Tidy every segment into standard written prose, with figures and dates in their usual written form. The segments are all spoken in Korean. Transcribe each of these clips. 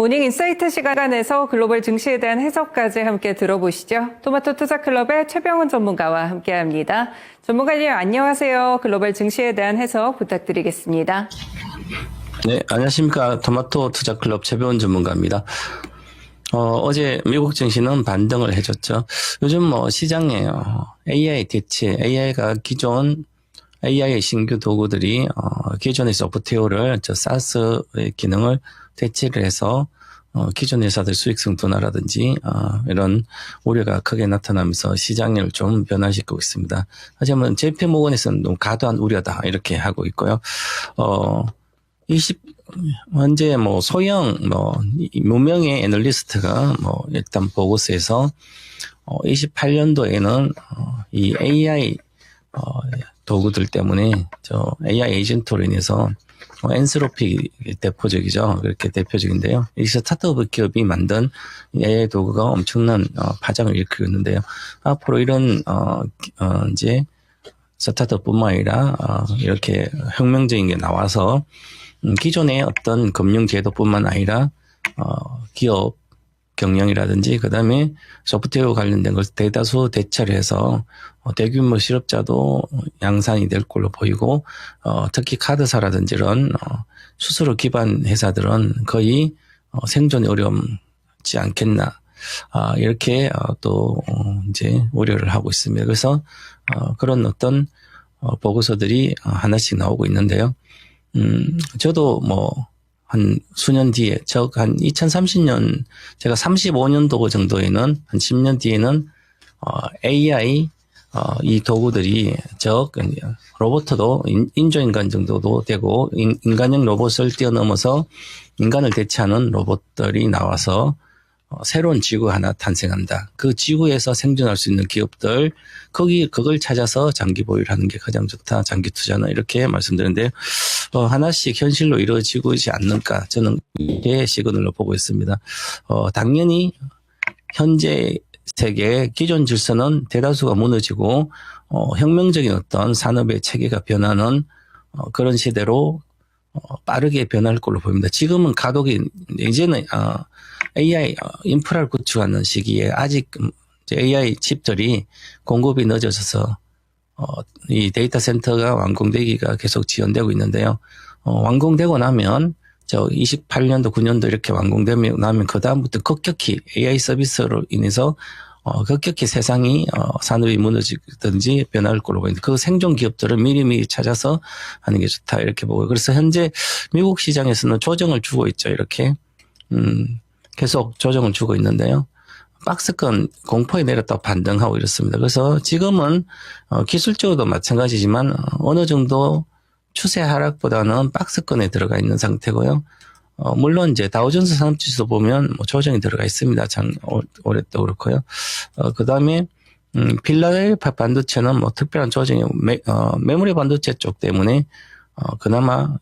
모닝 인사이트 시간에서 글로벌 증시에 대한 해석까지 함께 들어보시죠. 토마토 투자클럽의 최병훈 전문가와 함께합니다. 전문가님 안녕하세요. 글로벌 증시에 대한 해석 부탁드리겠습니다. 네, 안녕하십니까. 토마토 투자클럽 최병훈 전문가입니다. 어제 미국 증시는 반등을 해줬죠. 요즘 시장에 AI 대체, AI가 기존 AI 신규 도구들이 기존의 소프트웨어를 SaaS의 기능을 대체를 해서 기존 회사들 수익성 둔화라든지 이런 우려가 크게 나타나면서 시장을 좀 변화시키고 있습니다. 하지만 JP모건에서는 너무 과도한 우려다 이렇게 하고 있고요. 현재 소형 무명의 애널리스트가 일단 보고서에서 28년도에는 이 AI 도구들 때문에 AI 에이전트로 인해서 엔스로피 대표적이죠. 그렇게 대표적인데요. 이 스타트업 기업이 만든 AI 도구가 엄청난 파장을 일으키고 있는데요. 앞으로 이런 이제 스타트업뿐만 아니라 이렇게 혁명적인 게 나와서 기존의 어떤 금융 제도뿐만 아니라 기업 경영이라든지 그다음에 소프트웨어 관련된 걸 대다수 대체를 해서 대규모 실업자도 양산이 될 걸로 보이고 특히 카드사라든지 이런 수수료 기반 회사들은 거의 생존이 어렵지 않겠나 이렇게 또 이제 우려를 하고 있습니다. 그래서 그런 어떤 보고서들이 하나씩 나오고 있는데요. 저도 한 수년 뒤에, 한 2030년, 제가 35년도 정도에는, 한 10년 뒤에는, AI, 이 도구들이 로봇도 인조인간 정도도 되고, 인간형 로봇을 뛰어넘어서 인간을 대체하는 로봇들이 나와서, 새로운 지구 하나 탄생한다. 그 지구에서 생존할 수 있는 기업들, 그걸 찾아서 장기 보유를 하는 게 가장 좋다. 장기 투자는 이렇게 말씀드렸는데, 하나씩 현실로 이루어지고 있지 않는가. 저는 이게 시그널로 보고 있습니다. 당연히, 현재 세계의 기존 질서는 대다수가 무너지고, 혁명적인 어떤 산업의 체계가 변하는, 그런 시대로, 빠르게 변할 걸로 보입니다. 지금은 이제는, AI 인프라를 구축하는 시기에 아직 AI 칩들이 공급이 늦어져서 이 데이터 센터가 완공되기가 계속 지연되고 있는데요. 완공되고 나면 28년도 9년도 이렇게 완공되면 나면 그다음부터 급격히 AI 서비스로 인해서 급격히 세상이 산업이 무너지든지 변할 걸로 보이는데 그 생존 기업들을 미리미리 찾아서 하는 게 좋다 이렇게 보고 그래서 현재 미국 시장에서는 조정을 주고 있죠. 이렇게 계속 조정을 주고 있는데요. 박스권 공포에 내렸다고 반등하고 이렇습니다. 그래서 지금은 기술적으로도 마찬가지지만 어느 정도 추세 하락보다는 박스권에 들어가 있는 상태고요. 물론 이제 다우존스 산업지수 보면 조정이 들어가 있습니다. 올해도 그렇고요. 그 다음에 필라델피아 반도체는 특별한 조정이 메모리 반도체 쪽 때문에 그나마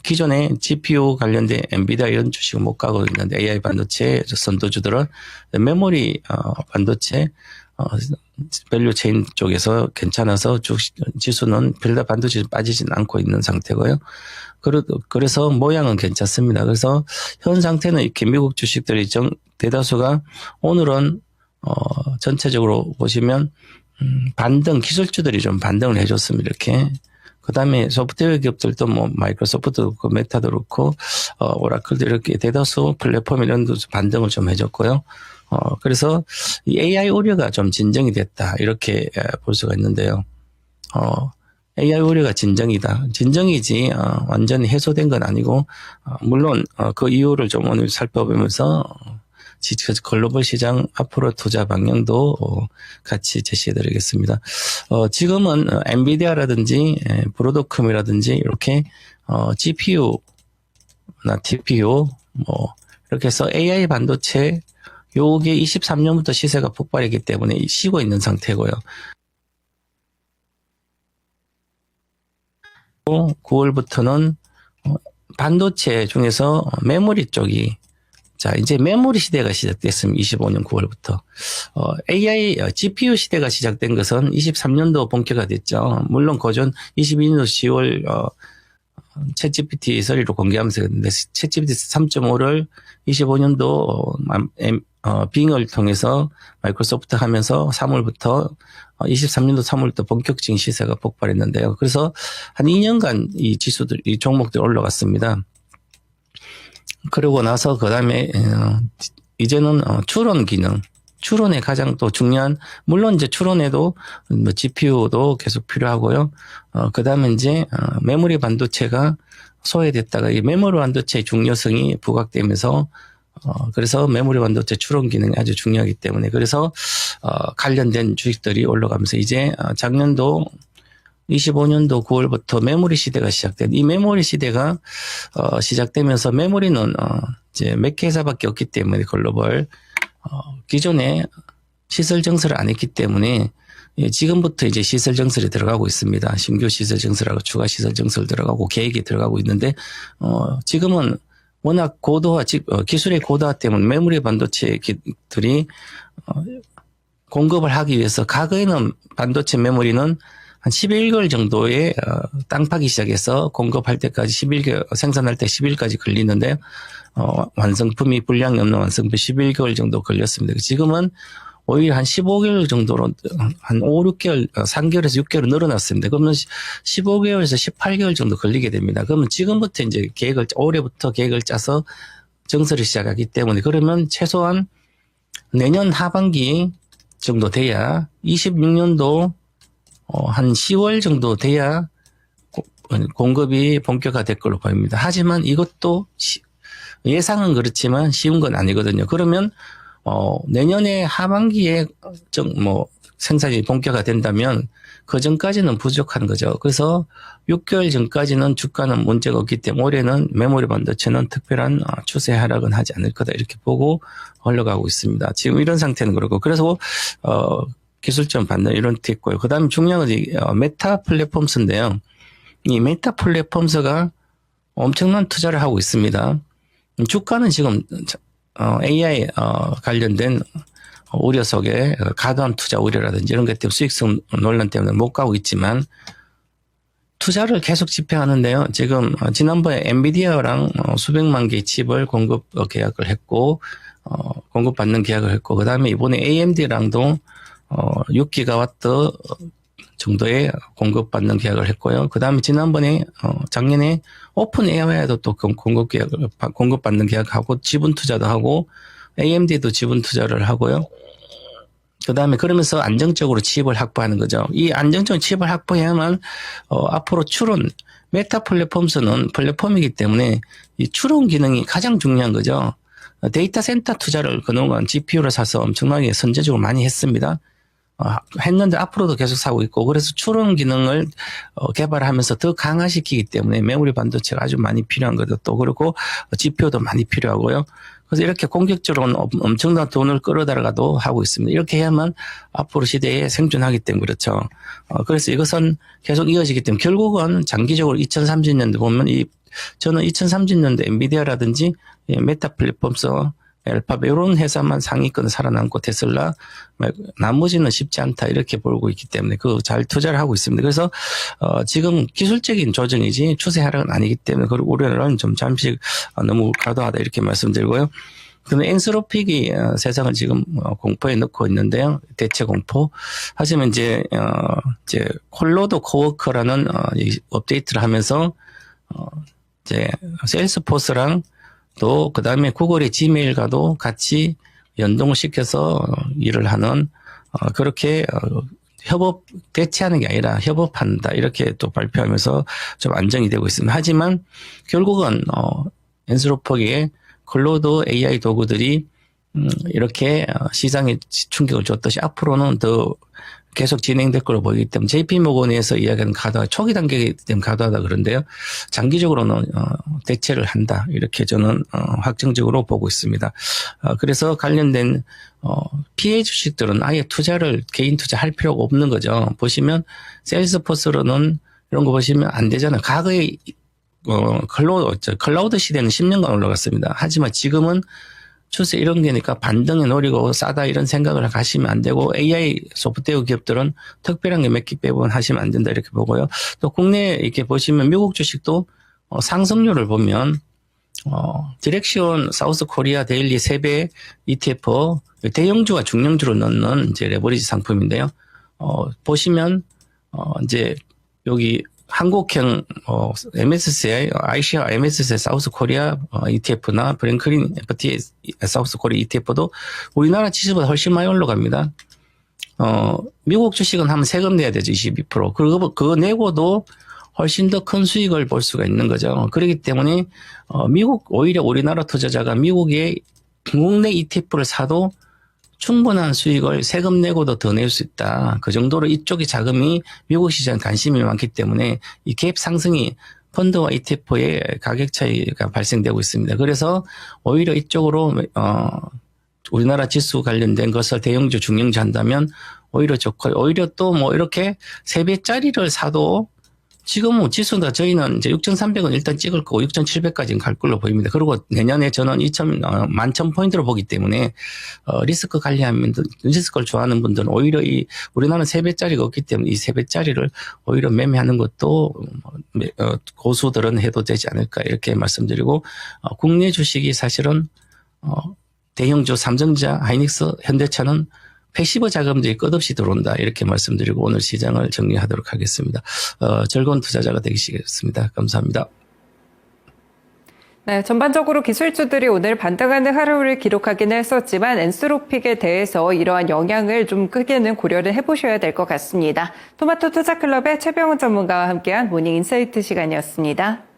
기존에 GPU 관련된 엔비디아 이런 주식은 못 가고 있는데 AI 반도체 선도주들은 메모리 반도체 밸류 체인 쪽에서 괜찮아서 지수는 별다 반도체 빠지진 않고 있는 상태고요. 그래서 모양은 괜찮습니다. 그래서 현 상태는 이렇게 미국 주식들이 대다수가 오늘은 전체적으로 보시면 기술주들이 좀 반등을 해줬습니다. 이렇게. 그 다음에 소프트웨어 기업들도 마이크로소프트도 그렇고 메타도 그렇고 오라클도 이렇게 대다수 플랫폼 이런 데 반등을 좀 해줬고요. 그래서 이 AI 우려가 좀 진정이 됐다 이렇게 볼 수가 있는데요. AI 우려가 진정이지 완전히 해소된 건 아니고 물론 그 이유를 좀 오늘 살펴보면서 글로벌 시장 앞으로 투자 방향도 같이 제시해드리겠습니다. 지금은 엔비디아라든지 브로드컴이라든지 이렇게 GPU나 TPU 이렇게 해서 AI 반도체 요게 23년부터 시세가 폭발했기 때문에 쉬고 있는 상태고요. 9월부터는 반도체 중에서 메모리 쪽이 이제 메모리 시대가 시작됐습니다. 25년 9월부터. AI, GPU 시대가 시작된 것은 23년도 본격화됐죠. 물론 고전 22년도 10월, 챗GPT 서리로 공개하면서 그랬는데 챗GPT 3.5를 25년도 빙을 통해서 마이크로소프트 하면서 3월부터 23년도 3월부터 본격적인 시세가 폭발했는데요. 그래서 한 2년간 이 지수들, 이 종목들이 올라갔습니다. 그러고 나서 그 다음에 이제는 추론 기능, 추론에 가장 또 중요한, 물론 이제 추론에도 뭐 GPU도 계속 필요하고요. 그 다음에 이제 메모리 반도체가 소외됐다가 이 메모리 반도체의 중요성이 부각되면서 그래서 메모리 반도체 추론 기능이 아주 중요하기 때문에 그래서 관련된 주식들이 올라가면서 이제 작년도 25년도 9월부터 메모리 시대가 시작된 이 메모리 시대가 시작되면서 메모리는 이제 몇 개 회사밖에 없기 때문에 글로벌 기존에 시설 증설을 안 했기 때문에 지금부터 이제 시설 증설이 들어가고 있습니다. 신규 시설 증설하고 추가 시설 증설 들어가고 계획이 들어가고 있는데 지금은 워낙 고도화 기술의 고도화 때문에 메모리 반도체들이 공급을 하기 위해서 과거에는 반도체 메모리는 한 11개월 정도의 땅 파기 시작해서 공급할 때까지 11개월 생산할 때 10일까지 걸리는데 완성품이 불량이 없는 완성품 11개월 정도 걸렸습니다. 지금은 오히려 한 15개월 정도로 한 5, 6개월, 3개월에서 6개월 늘어났습니다. 그러면 15개월에서 18개월 정도 걸리게 됩니다. 그러면 지금부터 이제 올해부터 계획을 짜서 증설을 시작하기 때문에 그러면 최소한 내년 하반기 정도 돼야 26년도 한 10월 정도 돼야 공급이 본격화될 걸로 보입니다. 하지만 이것도 예상은 그렇지만 쉬운 건 아니거든요. 그러면 내년에 하반기에 생산이 본격화된다면 그 전까지는 부족한 거죠. 그래서 6개월 전까지는 주가는 문제가 없기 때문에 올해는 메모리 반도체는 특별한 추세 하락은 하지 않을 거다 이렇게 보고 올라가고 있습니다. 지금 이런 상태는 그렇고 그래서 기술점 반등 이런 데 있고요. 그 다음에 중요한 건 메타 플랫폼스인데요. 이 메타 플랫폼스가 엄청난 투자를 하고 있습니다. 주가는 지금 AI 관련된 우려 속에 과도한 투자 우려라든지 이런 것 때문에 수익성 논란 때문에 못 가고 있지만 투자를 계속 집행하는데요. 지금 지난번에 엔비디아랑 수백만 개의 칩을 공급 계약을 했고 공급받는 계약을 했고 그 다음에 이번에 AMD랑도 6기가와트 정도의 공급받는 계약을 했고요. 그 다음에 지난번에 작년에 오픈 AI와도 또 공급받는 계약하고 지분 투자도 하고 AMD도 지분 투자를 하고요. 그 다음에 그러면서 안정적으로 칩을 확보하는 거죠. 이 안정적인 칩을 확보해야만 앞으로 추론 메타 플랫폼스는 플랫폼이기 때문에 이 추론 기능이 가장 중요한 거죠. 데이터 센터 투자를 그동안 GPU를 사서 엄청나게 선제적으로 많이 했습니다. 했는데 앞으로도 계속 사고 있고 그래서 추론 기능을 개발하면서 더 강화시키기 때문에 메모리 반도체가 아주 많이 필요한 거죠. 또 그리고 GPU도 많이 필요하고요. 그래서 이렇게 공격적으로는 엄청난 돈을 끌어다가도 하고 있습니다. 이렇게 해야만 앞으로 시대에 생존하기 때문에 그렇죠. 그래서 이것은 계속 이어지기 때문에 결국은 장기적으로 2030년도 보면 저는 2030년도 엔비디아라든지 메타 플랫폼스 알파벳 이런 회사만 상위권 살아남고 테슬라 나머지는 쉽지 않다 이렇게 보고 있기 때문에 잘 투자를 하고 있습니다. 그래서 지금 기술적인 조정이지 추세 하락은 아니기 때문에 그리고 우려는 좀 잠시 너무 과도하다 이렇게 말씀드리고요. 그런데 엔스로픽이 세상을 지금 공포에 넣고 있는데요. 대체 공포. 하지만 이제 콜로드 코워커라는 업데이트를 하면서 이제 세일스포스랑 또 그다음에 구글의 지메일과도 같이 연동을 시켜서 일을 하는 그렇게 대체하는 게 아니라 협업한다 이렇게 또 발표하면서 좀 안정이 되고 있습니다. 하지만 결국은 엔스로픽의 클로드 AI 도구들이 이렇게 시장에 충격을 줬듯이 앞으로는 더 계속 진행될 걸로 보이기 때문에 JP모건에서 이야기하는 과도화 초기 단계에 대한 과도하다 그런데요. 장기적으로는 대체를 한다 이렇게 저는 확정적으로 보고 있습니다. 그래서 관련된 PA 주식들은 아예 개인 투자할 필요가 없는 거죠. 보시면 세일스포스로는 이런 거 보시면 안 되잖아요. 과거에 클라우드 시대는 10년간 올라갔습니다. 하지만 지금은 추세 이런 게니까 반등에 노리고 싸다 이런 생각을 하시면 안 되고 AI 소프트웨어 기업들은 특별한 게 몇 개 빼고는 하시면 안 된다 이렇게 보고요. 또 국내 이렇게 보시면 미국 주식도 상승률을 보면 디렉시온 사우스 코리아 데일리 3배 ETF 대형주와 중형주로 넣는 이제 레버리지 상품인데요. 보시면 이제 여기 한국형 MSCI, ICR MSCI 사우스 코리아 ETF나 브랭클린 FT 사우스 코리아 ETF도 우리나라 지수보다 훨씬 많이 올라갑니다. 미국 주식은 하면 세금 내야 되죠. 22%. 그거 내고도 훨씬 더 큰 수익을 볼 수가 있는 거죠. 그렇기 때문에 오히려 우리나라 투자자가 미국의 국내 ETF를 사도 충분한 수익을 세금 내고도 더 낼 수 있다. 그 정도로 이쪽의 자금이 미국 시장에 관심이 많기 때문에 이 갭 상승이 펀드와 ETF의 가격 차이가 발생되고 있습니다. 그래서 오히려 이쪽으로 우리나라 지수 관련된 것을 대형주, 중형주 한다면 오히려 좋고, 오히려 또 뭐 이렇게 3배짜리를 사도 지금은 지수다 저희는 이제 6,300은 일단 찍을 거고 6,700까지는 갈 걸로 보입니다. 그리고 내년에 저는 11,000포인트로 보기 때문에 리스크 관리하면 리스크를 좋아하는 분들은 오히려 우리나라는 3배짜리가 없기 때문에 이 3배짜리를 오히려 매매하는 것도 고수들은 해도 되지 않을까 이렇게 말씀드리고 국내 주식이 사실은 대형주 삼성전자, 하이닉스, 현대차는 패시브 자금들이 끝없이 들어온다 이렇게 말씀드리고 오늘 시장을 정리하도록 하겠습니다. 즐거운 투자자가 되시겠습니다. 감사합니다. 네, 전반적으로 기술주들이 오늘 반등하는 하루를 기록하긴 했었지만 엔스로픽에 대해서 이러한 영향을 좀 크게는 고려를 해보셔야 될 것 같습니다. 토마토 투자클럽의 최병훈 전문가와 함께한 모닝 인사이트 시간이었습니다.